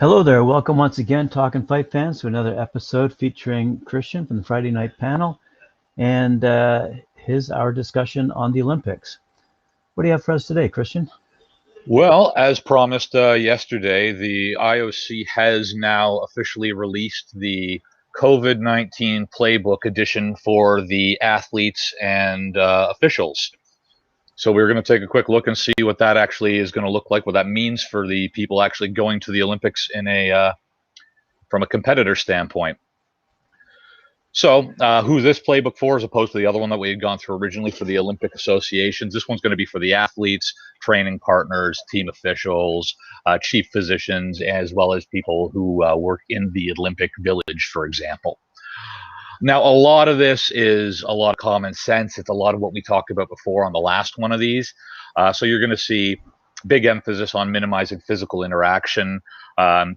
Hello there. Welcome once again, Talkin' Fight fans, to another episode featuring Christian from the Friday night panel and our discussion on the Olympics. What do you have for us today, Christian? Well, as promised yesterday, the IOC has now officially released the COVID-19 Playbook edition for the athletes and officials. So we're going to take a quick look and see what that actually is going to look like, what that means for the people actually going to the Olympics from a competitor standpoint. So who this playbook for, as opposed to the other one that we had gone through originally for the Olympic associations, this one's going to be for the athletes, training partners, team officials, chief physicians, as well as people who work in the Olympic Village, for example. Now, a lot of this is a lot of common sense. It's a lot of what we talked about before on the last one of these. So you're going to see big emphasis on minimizing physical interaction,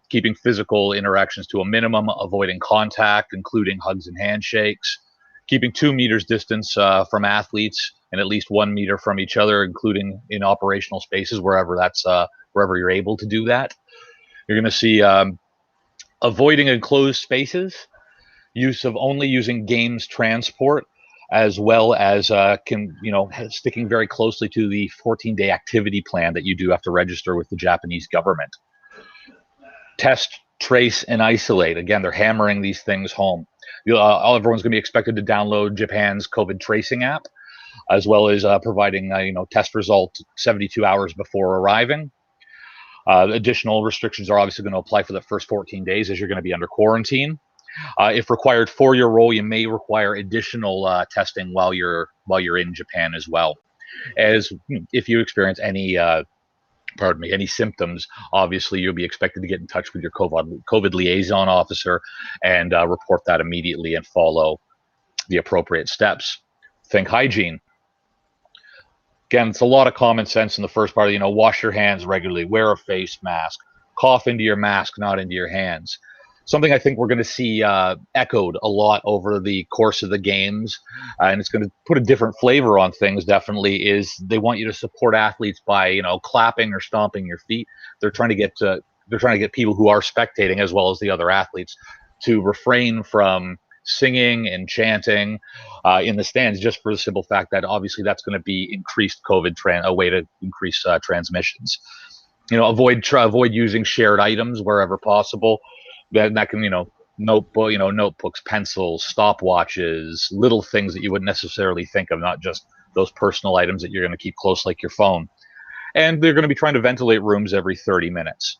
keeping physical interactions to a minimum, avoiding contact, including hugs and handshakes, keeping 2 meters distance from athletes and at least 1 meter from each other, including in operational spaces, wherever you're able to do that. You're going to see avoiding enclosed spaces, use of only using games transport, as well as sticking very closely to the 14-day activity plan that you do have to register with the Japanese government. Test, trace, and isolate. Again, they're hammering these things home. Everyone's going to be expected to download Japan's COVID tracing app, as well as providing test result 72 hours before arriving. Additional restrictions are obviously going to apply for the first 14 days as you're going to be under quarantine. If required for your role, you may require additional testing while you're in Japan as well. As if you experience any symptoms, obviously you'll be expected to get in touch with your COVID liaison officer and report that immediately and follow the appropriate steps. Think hygiene. Again, it's a lot of common sense in the first part. Wash your hands regularly, wear a face mask, cough into your mask, not into your hands. Something I think we're going to see echoed a lot over the course of the games, and it's going to put a different flavor on things. Definitely, is they want you to support athletes by clapping or stomping your feet. They're trying to get people who are spectating, as well as the other athletes, to refrain from singing and chanting in the stands, just for the simple fact that obviously that's going to be increased a way to increase transmissions. Avoid using shared items wherever possible. That can, notebooks, pencils, stopwatches, little things that you wouldn't necessarily think of, not just those personal items that you're going to keep close, like your phone. And they're going to be trying to ventilate rooms every 30 minutes.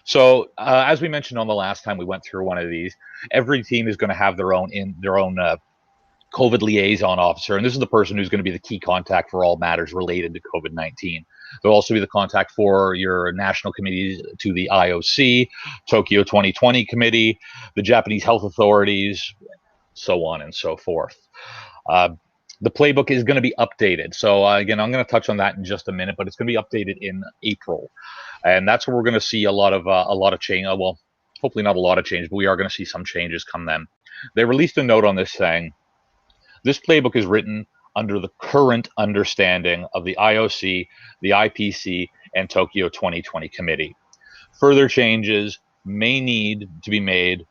So, as we mentioned on the last time we went through one of these, every team is going to have their own COVID liaison officer, and this is the person who's going to be the key contact for all matters related to COVID-19. There'll also be the contact for your national committees to the IOC, Tokyo 2020 committee, the Japanese health authorities, so on and so forth. The playbook is going to be updated. So again, I'm going to touch on that in just a minute, but it's going to be updated in April, and that's where we're going to see a lot of change. Well, hopefully not a lot of change, but we are going to see some changes come then. They released a note on this saying, this playbook is written under the current understanding of the IOC, the IPC, and Tokyo 2020 committee. Further changes may need to be made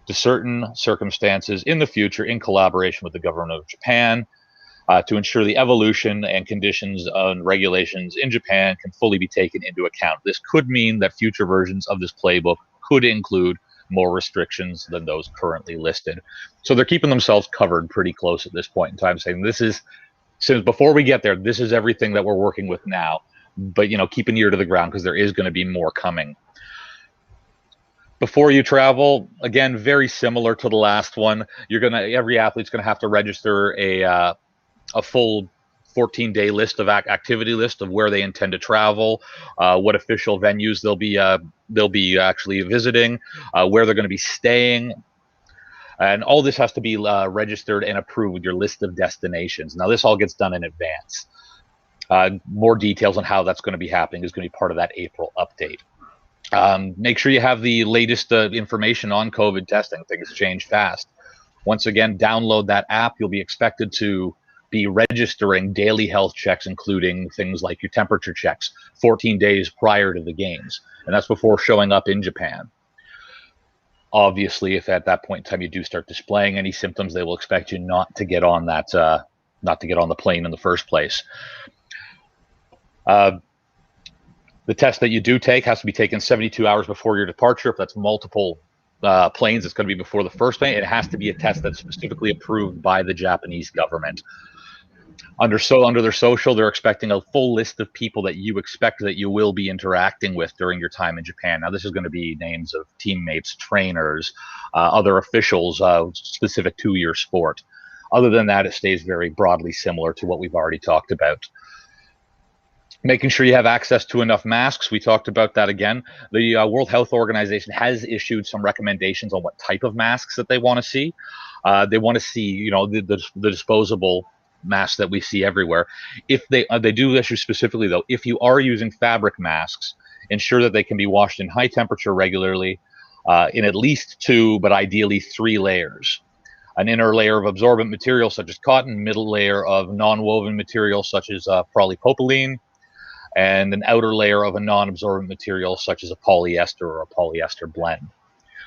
to certain circumstances in the future in collaboration with the government of Japan to ensure the evolution and conditions and regulations in Japan can fully be taken into account. This could mean that future versions of this playbook could include more restrictions than those currently listed. So they're keeping themselves covered pretty close at this point in time, saying since before we get there, this is everything that we're working with now. But keep an ear to the ground, because there is going to be more coming. Before you travel, again, very similar to the last one, every athlete's going to have to register a full 14-day list of activity list of where they intend to travel, what official venues they'll be actually visiting, where they're going to be staying, and all this has to be registered and approved with your list of destinations. Now, this all gets done in advance. More details on how that's going to be happening is going to be part of that April update. Make sure you have the latest information on COVID testing. Things change fast. Once again, download that app. You'll be expected to be registering daily health checks, including things like your temperature checks 14 days prior to the games. And that's before showing up in Japan. Obviously, if at that point in time you do start displaying any symptoms, they will expect you not to get on that, not to get on the plane in the first place. The test that you do take has to be taken 72 hours before your departure. If that's multiple planes, it's going to be before the first plane. It has to be a test that's specifically approved by the Japanese government. Under their social, they're expecting a full list of people that you expect that you will be interacting with during your time in Japan. Now, this is going to be names of teammates, trainers, other officials specific to your sport. Other than that, it stays very broadly similar to what we've already talked about. Making sure you have access to enough masks. We talked about that again. The World Health Organization has issued some recommendations on what type of masks that they want to see. They want to see, you know, the disposable masks that we see everywhere. If they do issue specifically though, if you are using fabric masks, ensure that they can be washed in high temperature regularly, in at least 2, but ideally 3 layers. An inner layer of absorbent material such as cotton, middle layer of non-woven material such as polypropylene, and an outer layer of a non-absorbent material such as a polyester or a polyester blend.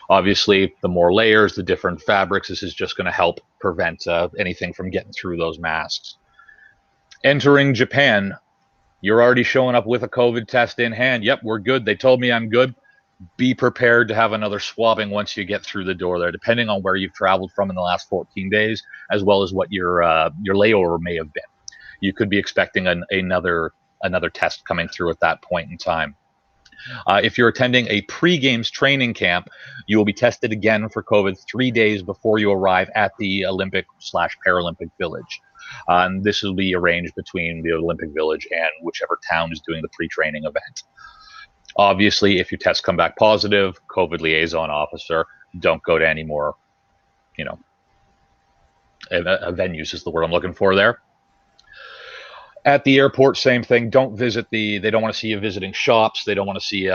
Obviously, the more layers, the different fabrics, this is just going to help prevent anything from getting through those masks. Entering Japan, you're already showing up with a COVID test in hand. Yep, we're good. They told me I'm good. Be prepared to have another swabbing once you get through the door there, depending on where you've traveled from in the last 14 days, as well as what your layover may have been. You could be expecting another test coming through at that point in time. If you're attending a pre-games training camp, you will be tested again for COVID 3 days before you arrive at the Olympic/Paralympic Village. And this will be arranged between the Olympic Village and whichever town is doing the pre-training event. Obviously, if your tests come back positive, COVID liaison officer, don't go to any more, you know, venues is the word I'm looking for there. At the airport, same thing. Don't visit they don't want to see you visiting shops. They don't want to see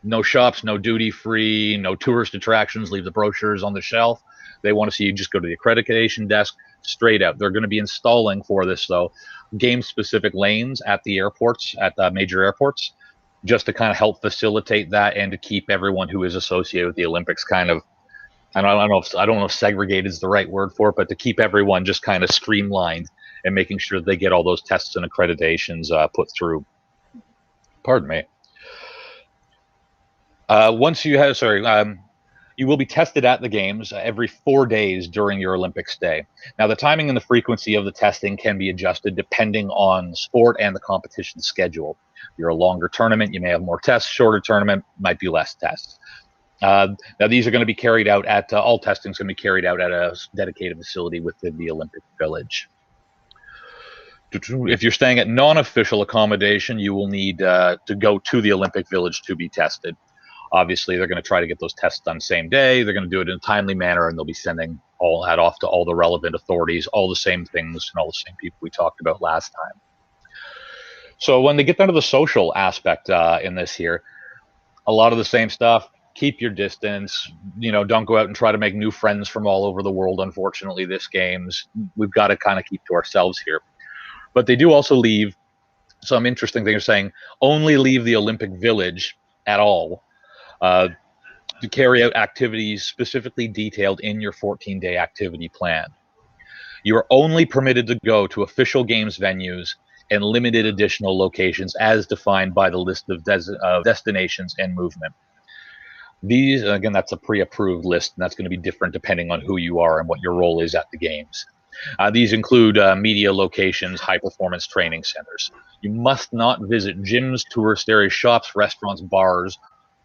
no shops, no duty free, no tourist attractions. Leave the brochures on the shelf. They want to see you just go to the accreditation desk straight out. They're going to be installing for this though, game specific lanes at the airports, at the major airports, just to kind of help facilitate that and to keep everyone who is associated with the Olympics kind of, I don't know if segregated is the right word for it, but to keep everyone just kind of streamlined and making sure that they get all those tests and accreditations put through. Pardon me. Once you have, you will be tested at the games every 4 days during your Olympic stay. Now, the timing and the frequency of the testing can be adjusted depending on sport and the competition schedule. If you're a longer tournament, you may have more tests. Shorter tournament might be less tests. Now, these are going to be carried out at, all testing is going to be carried out at a dedicated facility within the Olympic Village. If you're staying at non-official accommodation, you will need to go to the Olympic Village to be tested. Obviously, they're going to try to get those tests done same day. They're going to do it in a timely manner, and they'll be sending all that off to all the relevant authorities, all the same things and all the same people we talked about last time. So when they get down to the social aspect in this here, a lot of the same stuff. Keep your distance. You know, don't go out and try to make new friends from all over the world. Unfortunately, this game's, we've got to kind of keep to ourselves here. But they do also leave some interesting things, saying only leave the Olympic Village at all to carry out activities specifically detailed in your 14-day activity plan. You are only permitted to go to official games venues and limited additional locations as defined by the list of destinations and movement. These, again, that's a pre-approved list, and that's going to be different depending on who you are and what your role is at the games. These include media locations, high-performance training centers. You must not visit gyms, tourist areas, shops, restaurants, bars,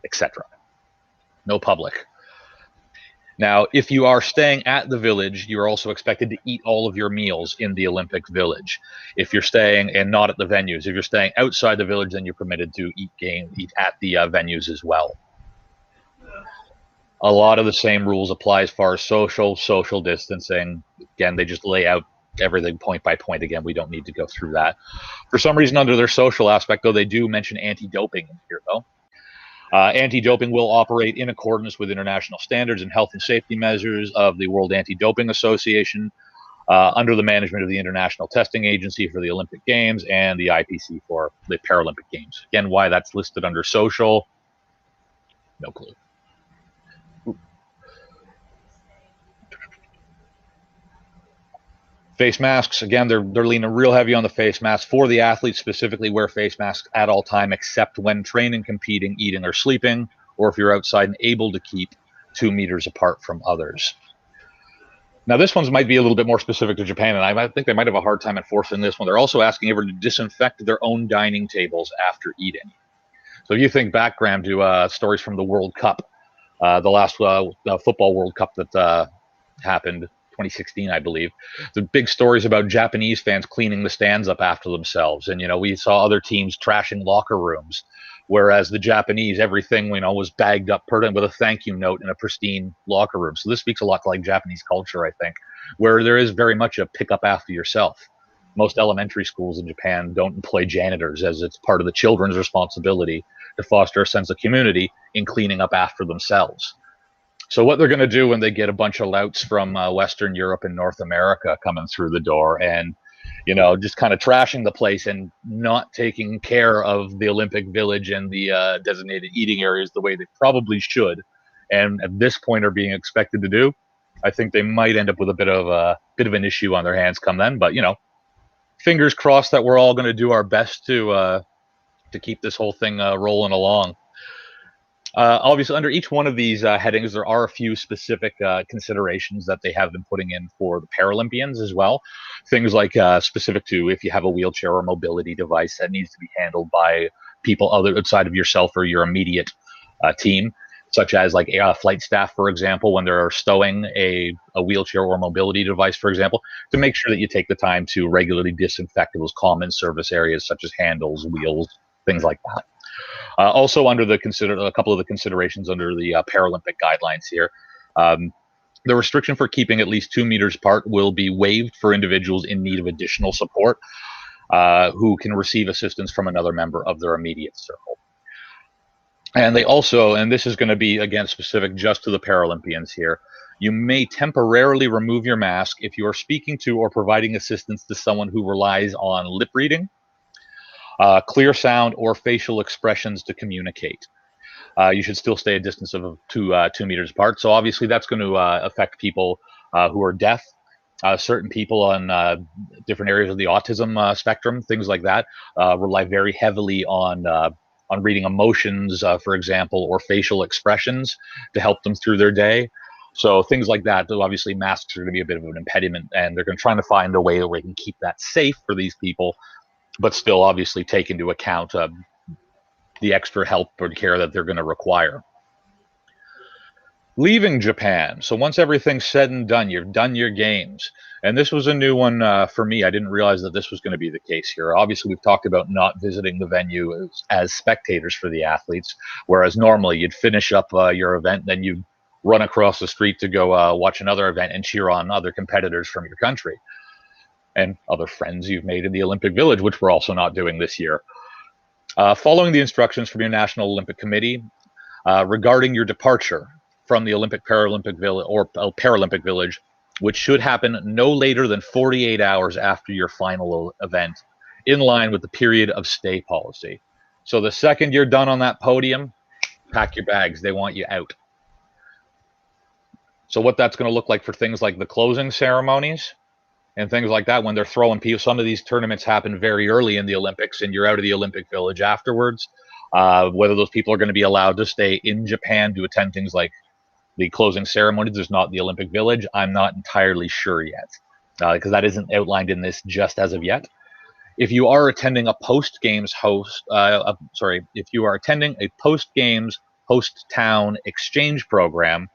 etc. No public. Now, if you are staying at the village, you're also expected to eat all of your meals in the Olympic Village. If you're staying and not at the venues, if you're staying outside the village, then you're permitted to eat at the venues as well. A lot of the same rules apply as far as social distancing. Again, they just lay out everything point by point. Again, we don't need to go through that. For some reason, under their social aspect, though, they do mention anti-doping in here, though. Anti-doping will operate in accordance with international standards and health and safety measures of the World Anti-Doping Association. under the management of the International Testing Agency for the Olympic Games and the IPC for the Paralympic Games. Again, why that's listed under social, no clue. Face masks, again, they're leaning real heavy on the face masks. For the athletes specifically, wear face masks at all time except when training, competing, eating, or sleeping, or if you're outside and able to keep 2 meters apart from others. Now, this one's might be a little bit more specific to Japan, and I think they might have a hard time enforcing this one. They're also asking everyone to disinfect their own dining tables after eating. So if you think back, Graham, to stories from the World Cup, the last football World Cup that happened 2016, I believe. The big stories about Japanese fans cleaning the stands up after themselves. And, we saw other teams trashing locker rooms, whereas the Japanese, everything, was bagged up with a thank you note in a pristine locker room. So this speaks a lot to like Japanese culture, I think, where there is very much a pick up after yourself. Most elementary schools in Japan don't employ janitors, as it's part of the children's responsibility to foster a sense of community in cleaning up after themselves. So what they're going to do when they get a bunch of louts from Western Europe and North America coming through the door and, just kind of trashing the place and not taking care of the Olympic Village and the designated eating areas the way they probably should, and at this point are being expected to do, I think they might end up with a bit of an issue on their hands come then. But, fingers crossed that we're all going to do our best to keep this whole thing rolling along. Obviously, under each one of these headings, there are a few specific considerations that they have been putting in for the Paralympians as well. Things like specific to if you have a wheelchair or mobility device that needs to be handled by people outside of yourself or your immediate team, such as like flight staff, for example, when they're stowing a wheelchair or mobility device, for example, to make sure that you take the time to regularly disinfect those common service areas such as handles, wheels, things like that. Also, under a couple of the considerations under the Paralympic guidelines here, the restriction for keeping at least 2 meters apart will be waived for individuals in need of additional support who can receive assistance from another member of their immediate circle. And they also, and this is going to be, again, specific just to the Paralympians here, you may temporarily remove your mask if you are speaking to or providing assistance to someone who relies on lip reading, clear sound, or facial expressions to communicate. You should still stay a distance of 2 meters apart. So obviously that's going to affect people who are deaf, certain people on different areas of the autism spectrum, things like that, rely very heavily on reading emotions, for example, or facial expressions to help them through their day. So things like that, obviously masks are going to be a bit of an impediment, and they're going to try to find a way where they can keep that safe for these people, but still obviously take into account the extra help or care that they're going to require. Leaving Japan. So once everything's said and done, you've done your games. And this was a new one for me. I didn't realize that this was going to be the case here. Obviously, we've talked about not visiting the venue as spectators for the athletes, whereas normally you'd finish up your event, then you'd run across the street to go watch another event and cheer on other competitors from your country and other friends you've made in the Olympic Village, which we're also not doing this year. Following the instructions from your National Olympic Committee regarding your departure from the Paralympic Village, which should happen no later than 48 hours after your final event, in line with the period of stay policy. So the second you're done on that podium, pack your bags. They want you out. So what that's going to look like for things like the closing ceremonies and things like that, when they're throwing people, some of these tournaments happen very early in the Olympics and you're out of the Olympic Village afterwards. Whether those people are going to be allowed to stay in Japan to attend things like the closing ceremonies, there's not the Olympic Village, I'm not entirely sure yet, because that isn't outlined in this just as of yet. If you are attending a post-games if you are attending a post-games host-town exchange program,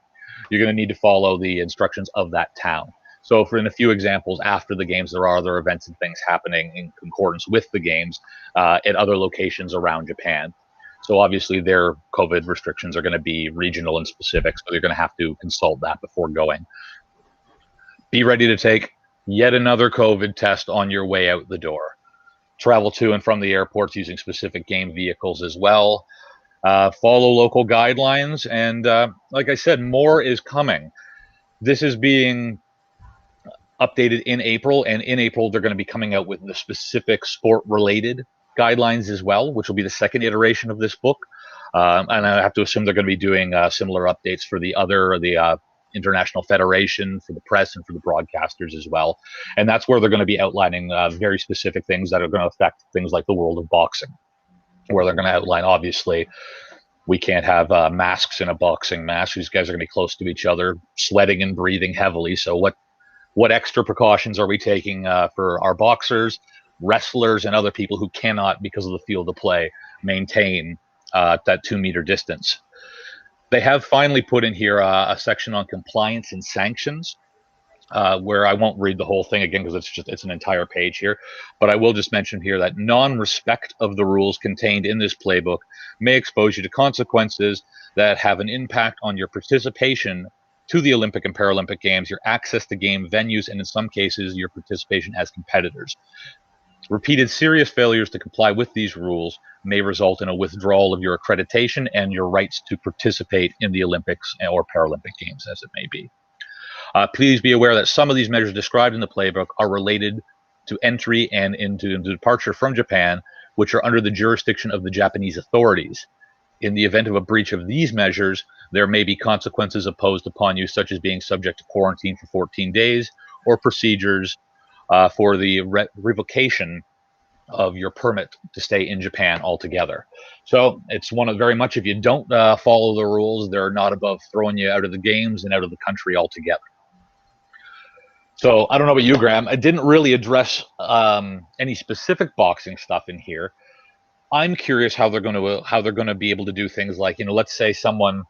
you're going to need to follow the instructions of that town. So in a few examples, after the games, there are other events and things happening in concordance with the games at other locations around Japan. So obviously their COVID restrictions are going to be regional and specific, so you're going to have to consult that before going. Be ready to take yet another COVID test on your way out the door. Travel to and from the airports using specific game vehicles as well. Follow local guidelines, and like I said, more is coming. This is being updated in April, and in April they're going to be coming out with the specific sport-related guidelines as well, which will be the second iteration of this book. And I have to assume they're going to be doing similar updates for the International Federation, for the press, and for the broadcasters as well. And that's where they're going to be outlining very specific things that are going to affect things like the world of boxing, where they're going to outline, obviously, we can't have masks in a boxing match. These guys are going to be close to each other, sweating and breathing heavily. So what extra precautions are we taking for our boxers, wrestlers, and other people who cannot, because of the field of play, maintain that 2-meter distance? They have finally put in here a section on compliance and sanctions, where I won't read the whole thing again because it's an entire page here, but I will just mention here that non-respect of the rules contained in this playbook may expose you to consequences that have an impact on your participation to the Olympic and Paralympic Games, your access to game venues, and in some cases, your participation as competitors. Repeated serious failures to comply with these rules may result in a withdrawal of your accreditation and your rights to participate in the Olympics or Paralympic Games, as it may be. Please be aware that some of these measures described in the playbook are related to entry and into departure from Japan, which are under the jurisdiction of the Japanese authorities. In the event of a breach of these measures, there may be consequences imposed upon you, such as being subject to quarantine for 14 days or procedures for the revocation of your permit to stay in Japan altogether. So it's very much, if you don't follow the rules, they're not above throwing you out of the games and out of the country altogether. So I don't know about you, Graham. I didn't really address any specific boxing stuff in here. I'm curious how they're going to be able to do things like, let's say someone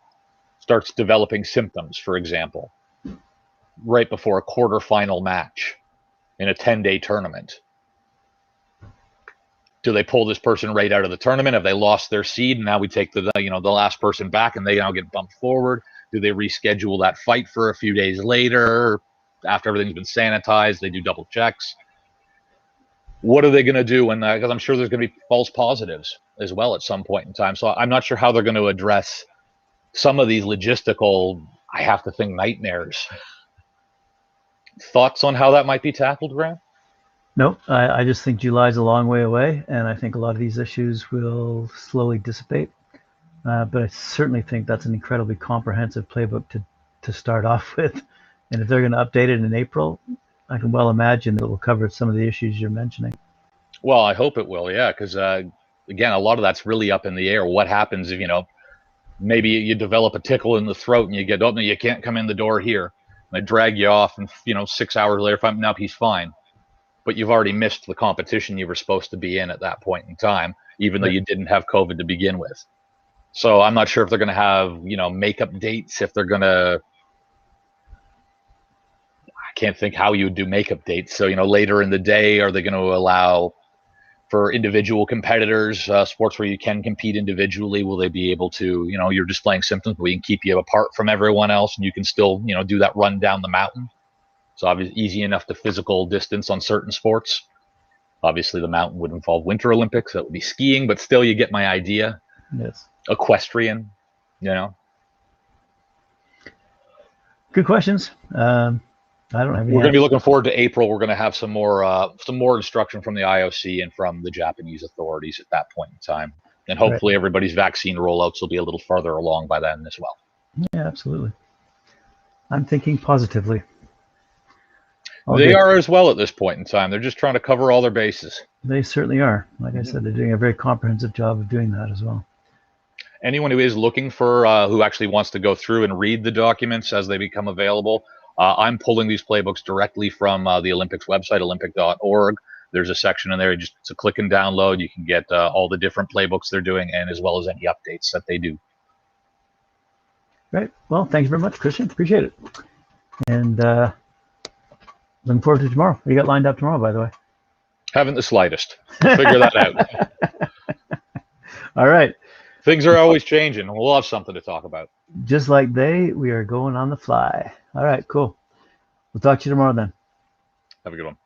starts developing symptoms, for example, right before a quarterfinal match in a 10-day tournament. Do they pull this person right out of the tournament? Have they lost their seed and now we take the last person back and they now get bumped forward? Do they reschedule that fight for a few days later after everything's been sanitized? They do double checks. What are they going to do when because I'm sure there's going to be false positives as well at some point in time. So I'm not sure how they're going to address some of these logistical, I have to think, nightmares. Thoughts on how that might be tackled, Graham? No, I just think July's a long way away, and I think a lot of these issues will slowly dissipate. But I certainly think that's an incredibly comprehensive playbook to start off with. And if they're going to update it in April, I can well imagine that it will cover some of the issues you're mentioning. Well, I hope it will, yeah, because, again, a lot of that's really up in the air. What happens if, maybe you develop a tickle in the throat and you get, oh, no, you can't come in the door here. And they drag you off and, 6 hours later, nope, he's fine. But you've already missed the competition you were supposed to be in at that point in time, even though you didn't have COVID to begin with. So I'm not sure if they're going to have, makeup dates, if they're going to, I can't think how you would do makeup dates. So, later in the day, are they going to allow for individual competitors, sports where you can compete individually? Will they be able to, you're displaying symptoms, but we can keep you apart from everyone else and you can still, do that run down the mountain? It's obviously easy enough to physical distance on certain sports. Obviously, the mountain would involve Winter Olympics. That would be skiing, but still, you get my idea. Yes. Equestrian, Good questions. I don't have any. We're going to be looking forward to April. We're going to have some more instruction from the IOC and from the Japanese authorities at that point in time. And hopefully everybody's vaccine rollouts will be a little farther along by then as well. Yeah, absolutely. I'm thinking positively. They are as well at this point in time. They're just trying to cover all their bases. They certainly are. Like I said, they're doing a very comprehensive job of doing that as well. Anyone who is looking for, who actually wants to go through and read the documents as they become available, I'm pulling these playbooks directly from the Olympics website, olympic.org. There's a section in there. It's a click and download. You can get all the different playbooks they're doing and as well as any updates that they do. Right. Well, thank you very much, Christian. Appreciate it. And looking forward to tomorrow. What do you got lined up tomorrow, by the way? Haven't the slightest. Figure that out. All right. Things are always changing. We'll have something to talk about. Just like we are going on the fly. All right, cool. We'll talk to you tomorrow then. Have a good one.